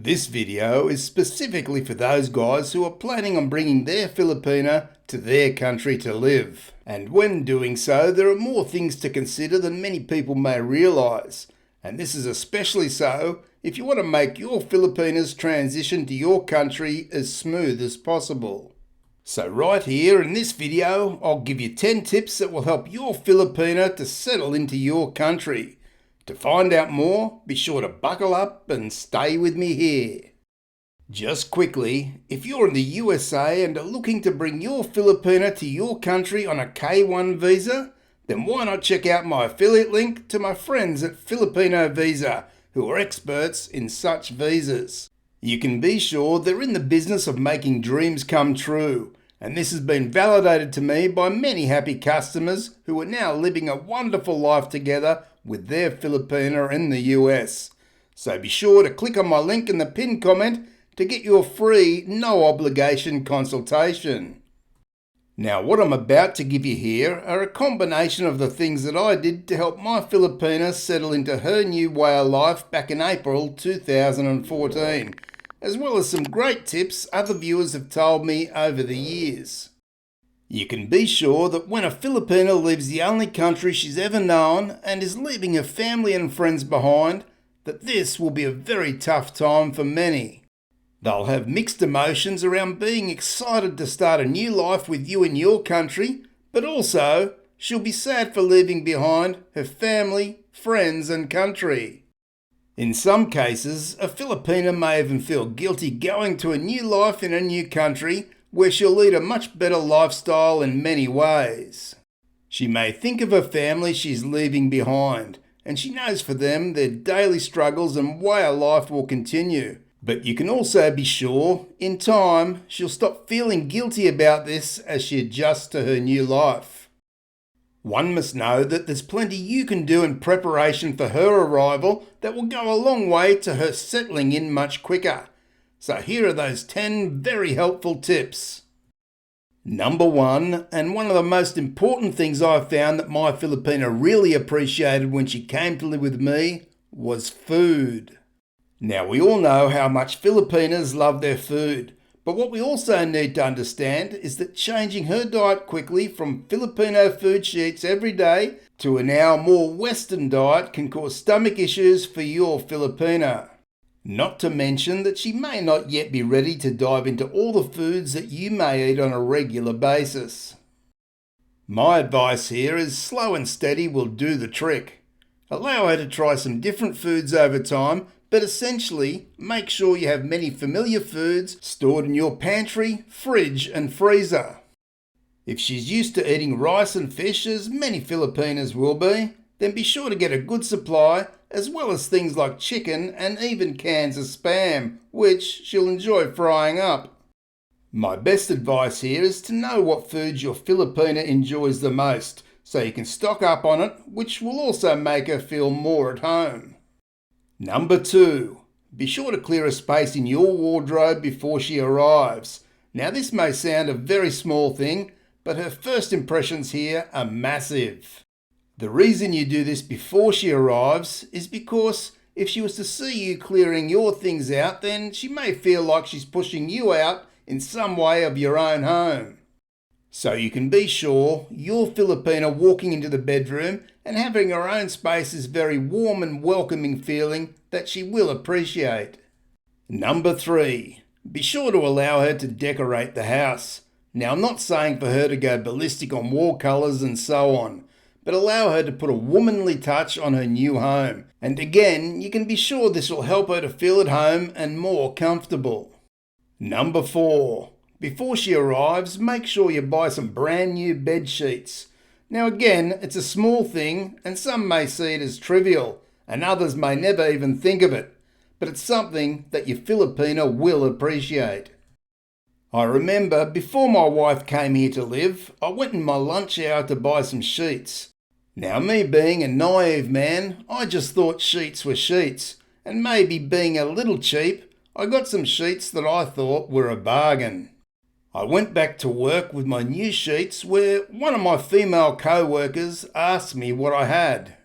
This video is specifically for those guys who are planning on bringing their Filipina to their country to live. And when doing so, there are more things to consider than many people may realise. And this is especially so if you want to make your Filipina's transition to your country as smooth as possible. So right here in this video, I'll give you 10 tips that will help your Filipina to settle into your country. To find out more, be sure to buckle up and stay with me here. Just quickly, if you're in the USA and are looking to bring your Filipina to your country on a K1 visa, then why not check out my affiliate link to my friends at Filipino Visa, who are experts in such visas. You can be sure they're in the business of making dreams come true, and this has been validated to me by many happy customers who are now living a wonderful life together with their Filipina in the US. So be sure to click on my link in the pinned comment to get your free, no obligation consultation. Now what I'm about to give you here are a combination of the things that I did to help my Filipina settle into her new way of life back in April 2014, as well as some great tips other viewers have told me over the years. You can be sure that when a Filipina leaves the only country she's ever known and is leaving her family and friends behind, that this will be a very tough time for many. They'll have mixed emotions around being excited to start a new life with you in your country, but also she'll be sad for leaving behind her family, friends and country. In some cases, a Filipina may even feel guilty going to a new life in a new country where she'll lead a much better lifestyle in many ways. She may think of her family she's leaving behind, and she knows for them their daily struggles and way of life will continue. But you can also be sure, in time, she'll stop feeling guilty about this as she adjusts to her new life. One must know that there's plenty you can do in preparation for her arrival that will go a long way to her settling in much quicker. So here are those 10 very helpful tips. Number 1, and one of the most important things I found that my Filipina really appreciated when she came to live with me was food. Now we all know how much Filipinas love their food, but what we also need to understand is that changing her diet quickly from Filipino food she eats every day to a now more Western diet can cause stomach issues for your Filipina. Not to mention that she may not yet be ready to dive into all the foods that you may eat on a regular basis. My advice here is slow and steady will do the trick. Allow her to try some different foods over time, but essentially make sure you have many familiar foods stored in your pantry, fridge and freezer. If she's used to eating rice and fish, as many Filipinas will be, then be sure to get a good supply, as well as things like chicken and even cans of spam, which she'll enjoy frying up. My best advice here is to know what foods your Filipina enjoys the most, so you can stock up on it, which will also make her feel more at home. Number 2, be sure to clear a space in your wardrobe before she arrives. Now this may sound a very small thing, but her first impressions here are massive. The reason you do this before she arrives is because if she was to see you clearing your things out, then she may feel like she's pushing you out in some way of your own home. So you can be sure your Filipina walking into the bedroom and having her own space is very warm and welcoming feeling that she will appreciate. Number 3, be sure to allow her to decorate the house. Now I'm not saying for her to go ballistic on wall colours and so on, but allow her to put a womanly touch on her new home. And again, you can be sure this will help her to feel at home and more comfortable. Number 4, before she arrives, make sure you buy some brand new bed sheets. Now again, it's a small thing and some may see it as trivial and others may never even think of it, but it's something that your Filipina will appreciate. I remember before my wife came here to live, I went in my lunch hour to buy some sheets. Now me being a naive man, I just thought sheets were sheets, and maybe being a little cheap, I got some sheets that I thought were a bargain. I went back to work with my new sheets where one of my female co-workers asked me what I had.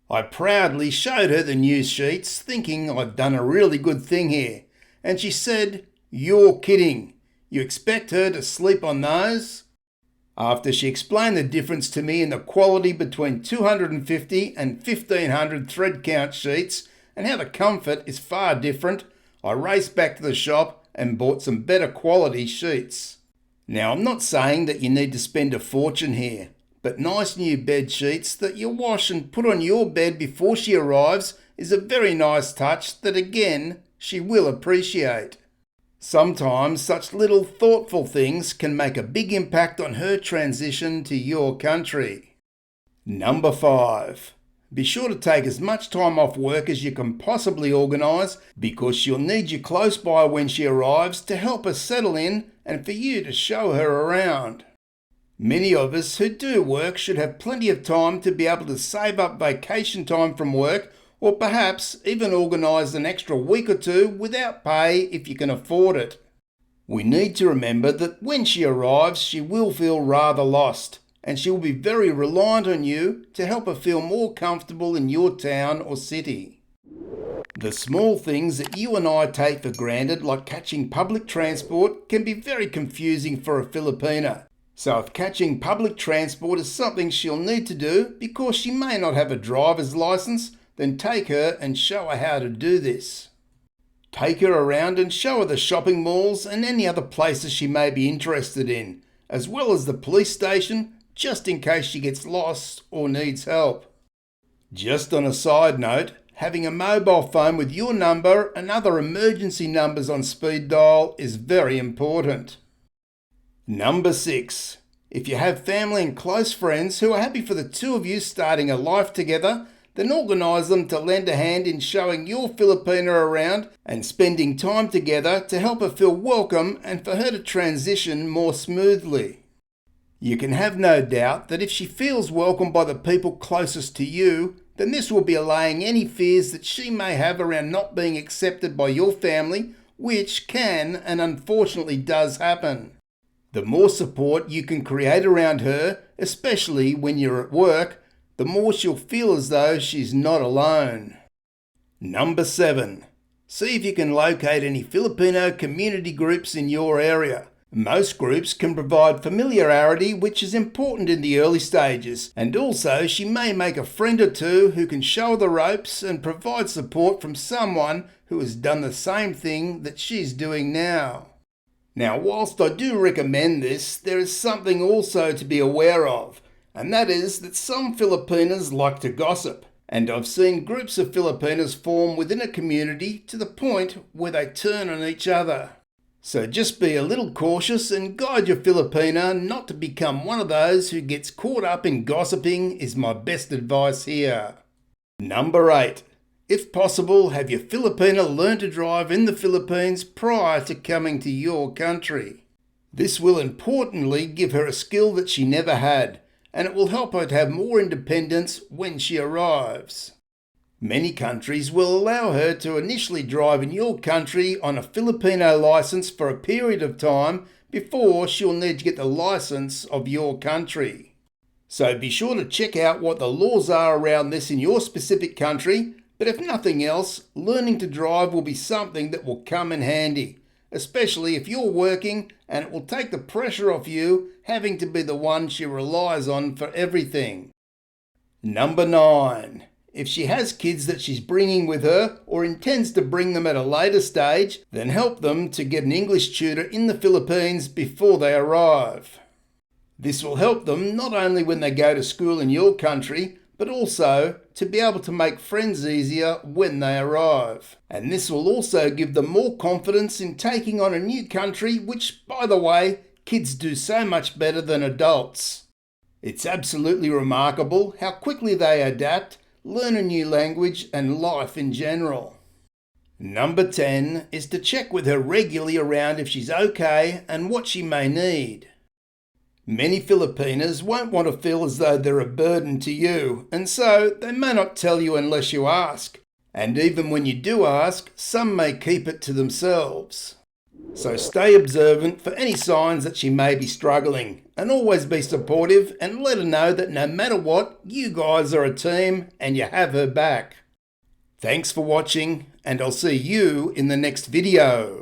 I proudly showed her the new sheets, thinking I'd done a really good thing here, and she said, "You're kidding. You expect her to sleep on those?" After she explained the difference to me in the quality between 250 and 1500 thread count sheets and how the comfort is far different, I raced back to the shop and bought some better quality sheets. Now, I'm not saying that you need to spend a fortune here, but nice new bed sheets that you wash and put on your bed before she arrives is a very nice touch that, again, she will appreciate. Sometimes such little thoughtful things can make a big impact on her transition to your country. Number 5. Be sure to take as much time off work as you can possibly organise, because she'll need you close by when she arrives to help her settle in and for you to show her around. Many of us who do work should have plenty of time to be able to save up vacation time from work, or perhaps even organise an extra week or two without pay if you can afford it. We need to remember that when she arrives, she will feel rather lost, and she will be very reliant on you to help her feel more comfortable in your town or city. The small things that you and I take for granted, like catching public transport, can be very confusing for a Filipina. So if catching public transport is something she'll need to do because she may not have a driver's license, then take her and show her how to do this. Take her around and show her the shopping malls and any other places she may be interested in, as well as the police station, just in case she gets lost or needs help. Just on a side note, having a mobile phone with your number and other emergency numbers on speed dial is very important. Number 6. If you have family and close friends who are happy for the two of you starting a life together, then organise them to lend a hand in showing your Filipina around and spending time together to help her feel welcome and for her to transition more smoothly. You can have no doubt that if she feels welcomed by the people closest to you, then this will be allaying any fears that she may have around not being accepted by your family, which can and unfortunately does happen. The more support you can create around her, especially when you're at work, the more she'll feel as though she's not alone. Number 7. See if you can locate any Filipino community groups in your area. Most groups can provide familiarity, which is important in the early stages, and also she may make a friend or two who can show the ropes and provide support from someone who has done the same thing that she's doing now. Now, whilst I do recommend this, there is something also to be aware of, and that is that some Filipinas like to gossip, and I've seen groups of Filipinas form within a community to the point where they turn on each other. So just be a little cautious and guide your Filipina not to become one of those who gets caught up in gossiping is my best advice here. Number 8. If possible, have your Filipina learn to drive in the Philippines prior to coming to your country. This will importantly give her a skill that she never had, and it will help her to have more independence when she arrives. Many countries will allow her to initially drive in your country on a Filipino license for a period of time before she'll need to get the license of your country. So be sure to check out what the laws are around this in your specific country, but if nothing else, learning to drive will be something that will come in handy, especially if you're working, and it will take the pressure off you having to be the one she relies on for everything. Number 9. If she has kids that she's bringing with her or intends to bring them at a later stage, then help them to get an English tutor in the Philippines before they arrive. This will help them not only when they go to school in your country, but also to be able to make friends easier when they arrive. And this will also give them more confidence in taking on a new country, which, by the way, kids do so much better than adults. It's absolutely remarkable how quickly they adapt, learn a new language, and life in general. Number 10 is to check with her regularly around if she's okay and what she may need. Many Filipinas won't want to feel as though they're a burden to you, and so they may not tell you unless you ask. And even when you do ask, some may keep it to themselves. So stay observant for any signs that she may be struggling, and always be supportive and let her know that no matter what, you guys are a team and you have her back. Thanks for watching, and I'll see you in the next video.